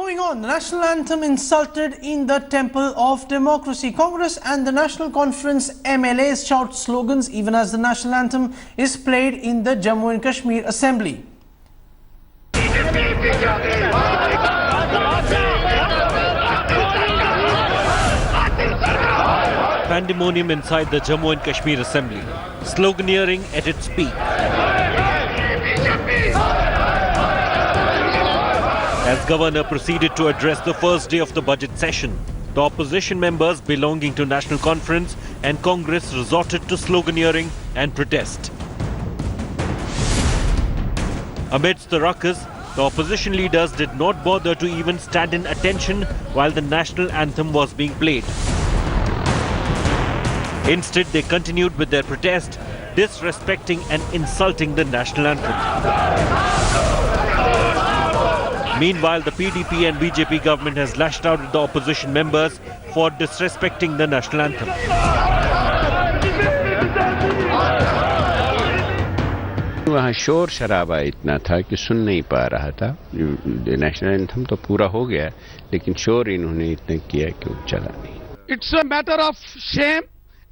Moving on, the national anthem insulted in the temple of democracy. Congress and the National Conference MLAs shout slogans even as the national anthem is played in the Jammu and Kashmir Assembly. Pandemonium inside the Jammu and Kashmir Assembly, sloganeering at its peak. As Governor proceeded to address the first day of the budget session, the opposition members belonging to National Conference and Congress resorted to sloganeering and protest. Amidst the ruckus, the opposition leaders did not bother to even stand in attention while the national anthem was being played. Instead, they continued with their protest, disrespecting and insulting the national anthem. Meanwhile, the PDP and BJP government has lashed out at the opposition members for disrespecting the national anthem. वहाँ शोर शराबा इतना था कि सुन नहीं पा रहा था. नेशनल एंथम तो पूरा हो गया, लेकिन शोर इन्होंने इतना किया कि वो चला नहीं. It's a matter of shame,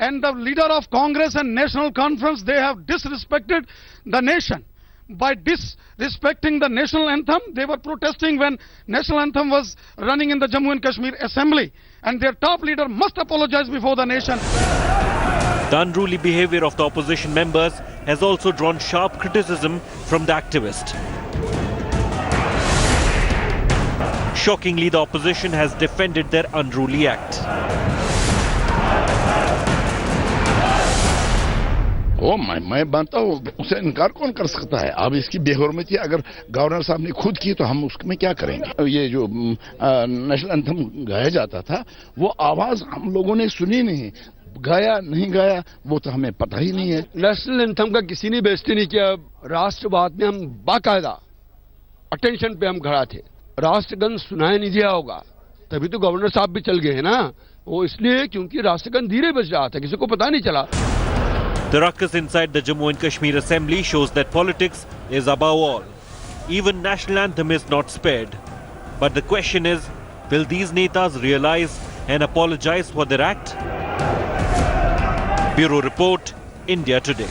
and the leader of Congress and National Conference, they have disrespected the nation. By disrespecting the national anthem, they were protesting when national anthem was running in the Jammu and Kashmir Assembly, and their top leader must apologize before the nation. The unruly behavior of the opposition members has also drawn sharp criticism from the activists. Shockingly, the opposition has defended their unruly act. मैं मानता हूँ, उसे इनकार कौन कर सकता है. अब इसकी बेहुरमती अगर गवर्नर साहब ने खुद की तो हम उसमें क्या करेंगे. ये जो नेशनल एंथम गाया जाता था, वो आवाज हम लोगों ने सुनी नहीं. गाया नहीं गाया वो तो हमें पता ही नहीं है. नेशनल एंथम का किसी ने बेइज्जती नहीं किया. राष्ट्रवाद में हम बाकायदा अटेंशन पे हम खड़ा थे. राष्ट्रगान सुनाई नहीं दिया होगा, तभी तो गवर्नर साहब भी चल गए हैं ना. वो इसलिए क्योंकि राष्ट्रगान धीरे बज रहा था, किसी को पता नहीं चला. The ruckus inside the Jammu and Kashmir Assembly shows that politics is above all. Even national anthem is not spared. But the question is, will these netas realize and apologize for their act? Bureau Report, India Today.